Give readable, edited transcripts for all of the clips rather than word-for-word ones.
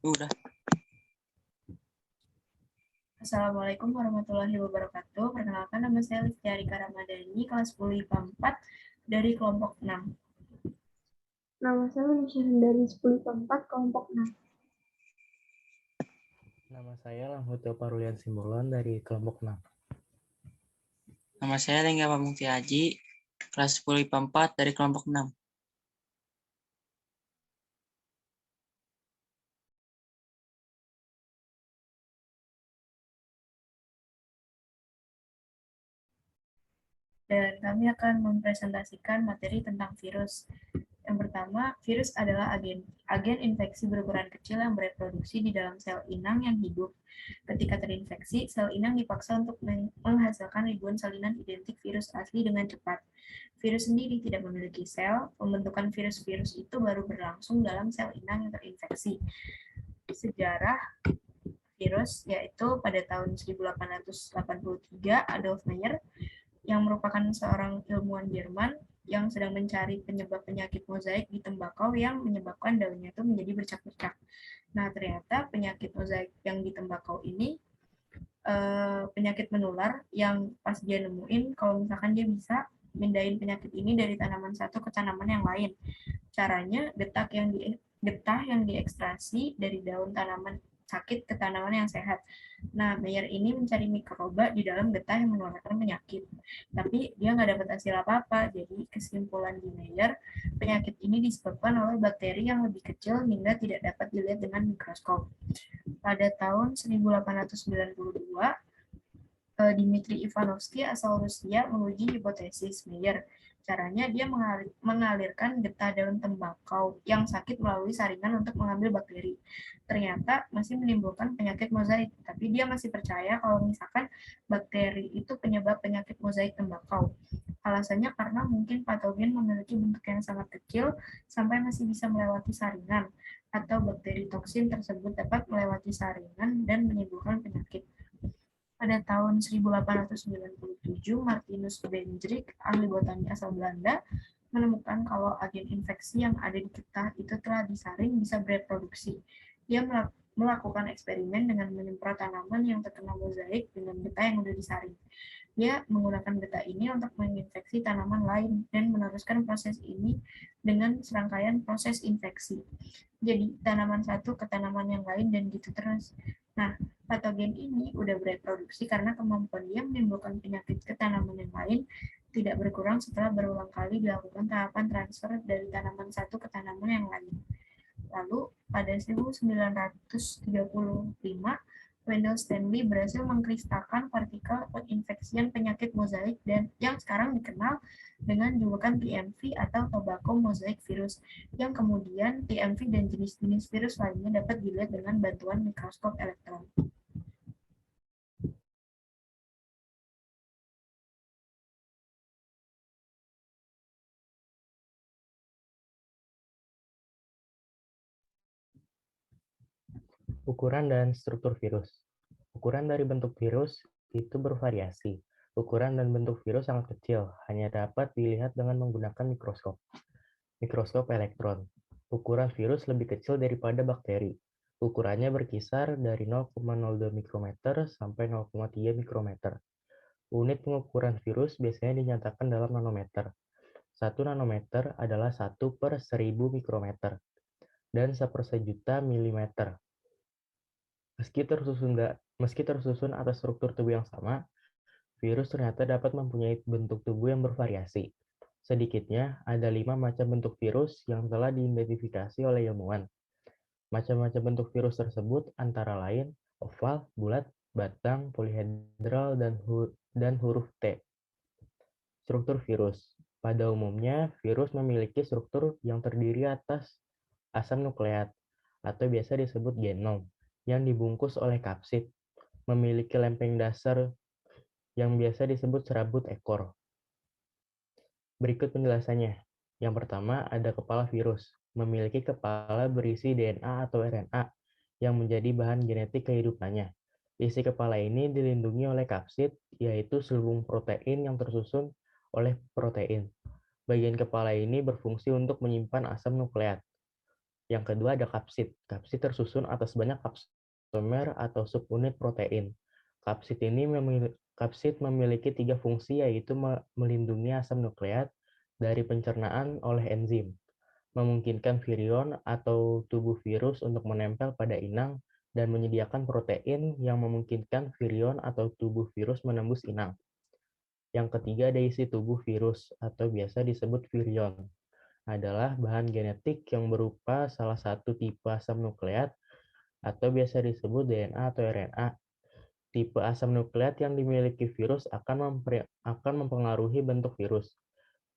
Udah. Assalamualaikum warahmatullahi wabarakatuh. Perkenalkan, nama saya Liftiarika Ramadhani, kelas 10 IPA 4 dari kelompok 6. Nama saya Manisha dari 10 IPA 4 kelompok 6. Nama saya Langhuto Parulian Simbolon dari kelompok 6. Nama saya Lengga Pamukti Haji, kelas 10 IPA 4 dari kelompok 6. Dan kami akan mempresentasikan materi tentang virus. Yang pertama, virus adalah agen infeksi berukuran kecil yang bereproduksi di dalam sel inang yang hidup. Ketika terinfeksi, sel inang dipaksa untuk menghasilkan ribuan salinan identik virus asli dengan cepat. Virus sendiri tidak memiliki sel, pembentukan virus-virus itu baru berlangsung dalam sel inang yang terinfeksi. Sejarah virus yaitu pada tahun 1883 Adolf Meyer yang merupakan seorang ilmuwan Jerman yang sedang mencari penyebab penyakit mozaik di tembakau yang menyebabkan daunnya itu menjadi bercak-bercak. Nah, ternyata penyakit mozaik yang di tembakau ini penyakit menular yang pas dia nemuin kalau misalkan dia bisa mindahin penyakit ini dari tanaman satu ke tanaman yang lain. Caranya getah yang diekstrasi dari daun tanaman sakit ke tanaman yang sehat. Nah, Bayer ini mencari mikroba di dalam getah yang menularkan penyakit. Tapi dia nggak dapat hasil apa-apa. Jadi kesimpulan di Bayer, penyakit ini disebabkan oleh bakteri yang lebih kecil hingga tidak dapat dilihat dengan mikroskop. Pada tahun 1892, Dmitri Ivanovsky asal Rusia menguji hipotesis Bayer. Caranya dia mengalirkan getah daun tembakau yang sakit melalui saringan untuk mengambil bakteri. Ternyata masih menimbulkan penyakit mozaik, tapi dia masih percaya kalau misalkan bakteri itu penyebab penyakit mozaik tembakau. Alasannya karena mungkin patogen memiliki bentuk yang sangat kecil sampai masih bisa melewati saringan, atau bakteri toksin tersebut dapat melewati saringan dan menimbulkan penyakit. Pada tahun 1897, Martinus Bendrick, ahli botani asal Belanda, menemukan kalau agen infeksi yang ada di getah itu telah disaring bisa bereproduksi. Dia melakukan eksperimen dengan menyemprot tanaman yang terkena mozaik dengan getah yang sudah disaring. Dia menggunakan getah ini untuk menginfeksi tanaman lain dan meneruskan proses ini dengan serangkaian proses infeksi. Jadi tanaman satu ke tanaman yang lain dan gitu terus. Nah, patogen ini udah bereproduksi karena kemampuan dia menimbulkan penyakit ke tanaman yang lain tidak berkurang setelah berulang kali dilakukan tahapan transfer dari tanaman satu ke tanaman yang lain. Lalu, pada 1935, Wendell Stanley berhasil mengkristalkan partikel penginfeksian penyakit mozaik dan yang sekarang dikenal dengan julukan TMV atau tobacco mosaic virus, yang kemudian TMV dan jenis-jenis virus lainnya dapat dilihat dengan bantuan mikroskop elektron. Ukuran dan struktur virus. Ukuran dari bentuk virus itu bervariasi. Ukuran dan bentuk virus sangat kecil, hanya dapat dilihat dengan menggunakan mikroskop. Mikroskop elektron. Ukuran virus lebih kecil daripada bakteri. Ukurannya berkisar dari 0,02 mikrometer sampai 0,3 mikrometer. Unit pengukuran virus biasanya dinyatakan dalam nanometer. 1 nanometer adalah 1 per 1000 mikrometer dan 1 per sejuta milimeter. Meski tersusun atas struktur tubuh yang sama, virus ternyata dapat mempunyai bentuk tubuh yang bervariasi. Sedikitnya, ada 5 macam bentuk virus yang telah diidentifikasi oleh ilmuwan. Macam-macam bentuk virus tersebut antara lain oval, bulat, batang, polihedral, dan huruf T. Struktur virus. Pada umumnya, virus memiliki struktur yang terdiri atas asam nukleat, atau biasa disebut genom, yang dibungkus oleh kapsid, memiliki lempeng dasar yang biasa disebut serabut ekor. Berikut penjelasannya. Yang pertama, ada kepala virus, memiliki kepala berisi DNA atau RNA yang menjadi bahan genetik kehidupannya. Isi kepala ini dilindungi oleh kapsid, yaitu selubung protein yang tersusun oleh protein. Bagian kepala ini berfungsi untuk menyimpan asam nukleat. Yang kedua ada kapsid. Kapsid tersusun atas banyak kapsomer atau subunit protein. Kapsid memiliki 3 fungsi, yaitu melindungi asam nukleat dari pencernaan oleh enzim, memungkinkan virion atau tubuh virus untuk menempel pada inang, dan menyediakan protein yang memungkinkan virion atau tubuh virus menembus inang. Yang ketiga ada isi tubuh virus atau biasa disebut virion. Adalah bahan genetik yang berupa salah satu tipe asam nukleat atau biasa disebut DNA atau RNA. Tipe asam nukleat yang dimiliki virus akan mempengaruhi bentuk virus.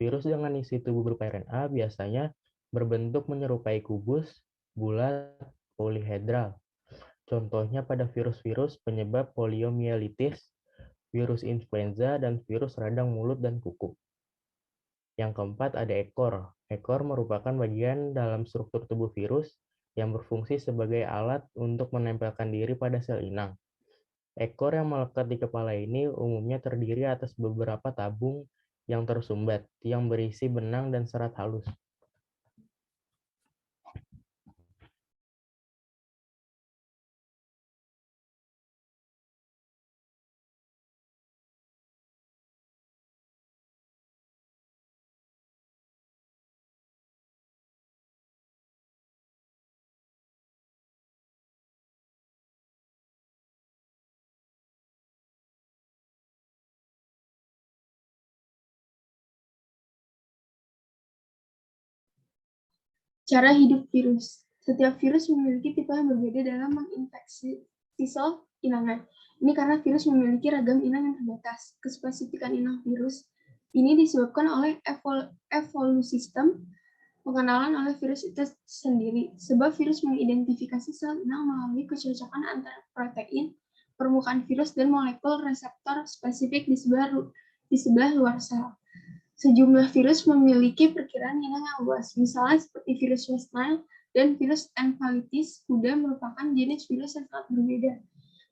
Virus dengan isi tubuh berupa RNA biasanya berbentuk menyerupai kubus, bulat, polihedral. Contohnya pada virus-virus penyebab poliomielitis, virus influenza, dan virus radang mulut dan kuku. Yang keempat ada ekor. Ekor merupakan bagian dalam struktur tubuh virus yang berfungsi sebagai alat untuk menempelkan diri pada sel inang. Ekor yang melekat di kepala ini umumnya terdiri atas beberapa tabung yang tersumbat, yang berisi benang dan serat halus. Cara hidup virus. Setiap virus memiliki tipe yang berbeda dalam menginfeksi sel inangnya. Ini karena virus memiliki ragam inang yang terbatas. Kespesifikan inang virus ini disebabkan oleh evolusi sistem pengenalan oleh virus itu sendiri. Sebab virus mengidentifikasi sel inang melalui kecocokan antara protein, permukaan virus, dan molekul reseptor spesifik di sebelah luar sel. Sejumlah virus memiliki perkiraan inang yang luas, misalnya seperti virus West Nile dan virus Encephalitis kuda merupakan jenis virus yang sangat berbeda,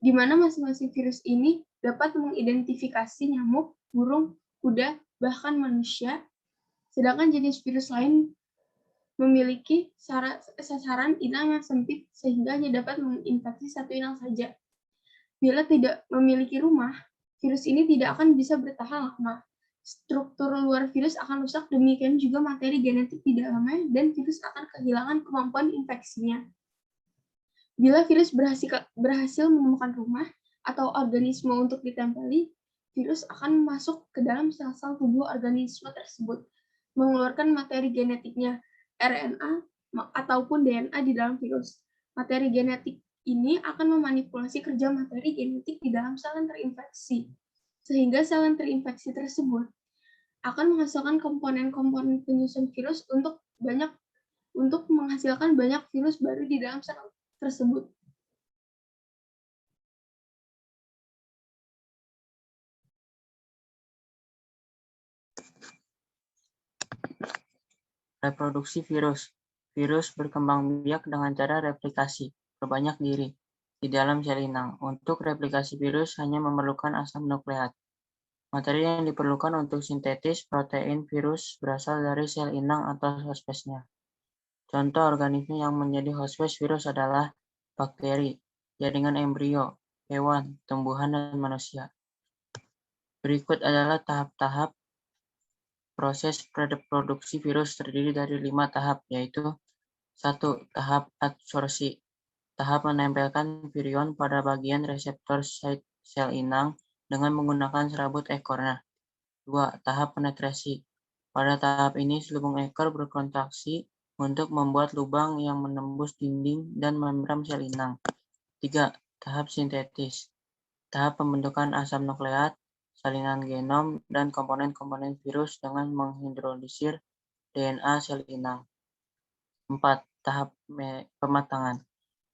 di mana masing-masing virus ini dapat mengidentifikasi nyamuk, burung, kuda, bahkan manusia, sedangkan jenis virus lain memiliki sasaran inang yang sempit sehingga hanya dapat menginfeksi satu inang saja. Bila tidak memiliki rumah, virus ini tidak akan bisa bertahan lama. Struktur luar virus akan rusak, demikian juga materi genetik di dalamnya, dan virus akan kehilangan kemampuan infeksinya. Bila virus berhasil menemukan rumah atau organisme untuk ditempeli, virus akan masuk ke dalam sel-sel tubuh organisme tersebut, mengeluarkan materi genetiknya, RNA ataupun DNA di dalam virus. Materi genetik ini akan memanipulasi kerja materi genetik di dalam sel yang terinfeksi, sehingga sel yang terinfeksi tersebut akan menghasilkan komponen-komponen penyusun virus untuk menghasilkan banyak virus baru di dalam sel tersebut. Reproduksi virus. Virus berkembang biak dengan cara replikasi, berbanyak diri, di dalam sel inang. Untuk replikasi virus hanya memerlukan asam nukleat. Materi yang diperlukan untuk sintetis protein virus berasal dari sel inang atau hospesnya. Contoh organisme yang menjadi hospes virus adalah bakteri, jaringan embrio, hewan, tumbuhan, dan manusia. Berikut adalah tahap-tahap proses reproduksi virus terdiri dari 5 tahap, yaitu 1. Tahap adsorpsi. Tahap menempelkan virion pada bagian reseptor sel inang dengan menggunakan serabut ekornya. 2. Tahap penetrasi. Pada tahap ini, selubung ekor berkontraksi untuk membuat lubang yang menembus dinding dan membran sel inang. 3. Tahap sintetis. Tahap pembentukan asam nukleat, salinan genom, dan komponen-komponen virus dengan menghidrolisir DNA sel inang. 4. Tahap pematangan.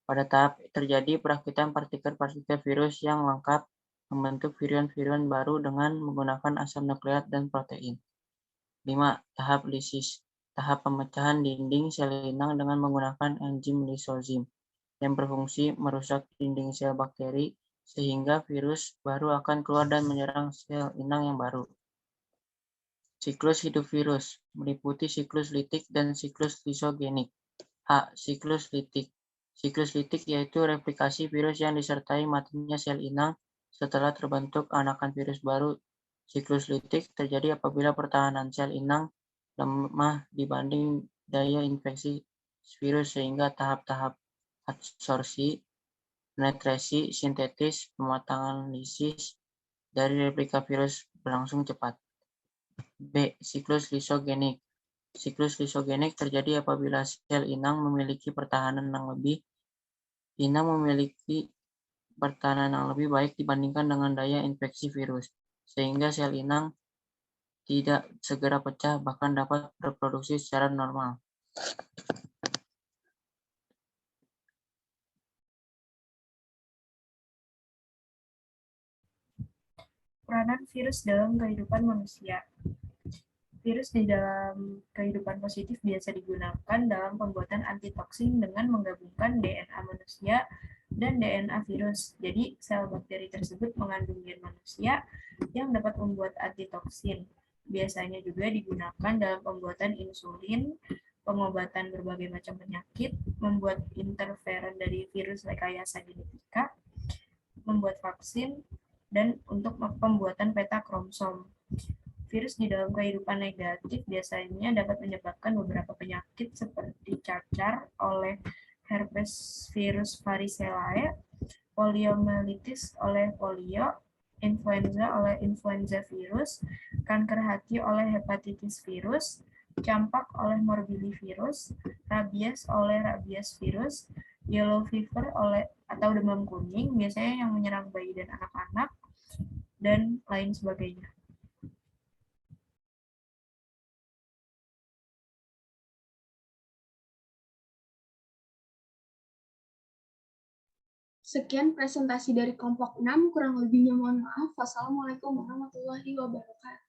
Pada tahap terjadi perakitan partikel-partikel virus yang lengkap membentuk virion-virion baru dengan menggunakan asam nukleat dan protein. 5. Tahap lisis. Tahap pemecahan dinding sel inang dengan menggunakan enzim lisozim yang berfungsi merusak dinding sel bakteri sehingga virus baru akan keluar dan menyerang sel inang yang baru. Siklus hidup virus meliputi siklus litik dan siklus lisogenik. A. Siklus litik. Siklus litik yaitu replikasi virus yang disertai matinya sel inang setelah terbentuk anakan virus baru. Siklus litik terjadi apabila pertahanan sel inang lemah dibanding daya infeksi virus sehingga tahap-tahap adsorpsi, penetrasi, sintetis, pematangan lisis dari replika virus berlangsung cepat. B. Siklus lisogenik. Siklus lisogenik terjadi apabila sel inang memiliki pertahanan yang lebih baik dibandingkan dengan daya infeksi virus, sehingga sel inang tidak segera pecah bahkan dapat reproduksi secara normal. Peranan virus dalam kehidupan manusia. Virus di dalam kehidupan positif biasa digunakan dalam pembuatan antitoksin dengan menggabungkan DNA manusia dan DNA virus. Jadi, sel bakteri tersebut mengandung gen manusia yang dapat membuat antitoksin. Biasanya juga digunakan dalam pembuatan insulin, pengobatan berbagai macam penyakit, membuat interferon dari virus rekayasa genetika, membuat vaksin, dan untuk pembuatan peta kromosom. Virus di dalam kehidupan negatif biasanya dapat menyebabkan beberapa penyakit seperti cacar oleh herpes virus varicella, poliomyelitis oleh polio, influenza oleh influenza virus, kanker hati oleh hepatitis virus, campak oleh morbillivirus, rabies oleh rabies virus, yellow fever oleh atau demam kuning biasanya yang menyerang bayi dan anak-anak, dan lain sebagainya. Sekian presentasi dari kelompok 6, kurang lebihnya mohon maaf. Wassalamualaikum warahmatullahi wabarakatuh.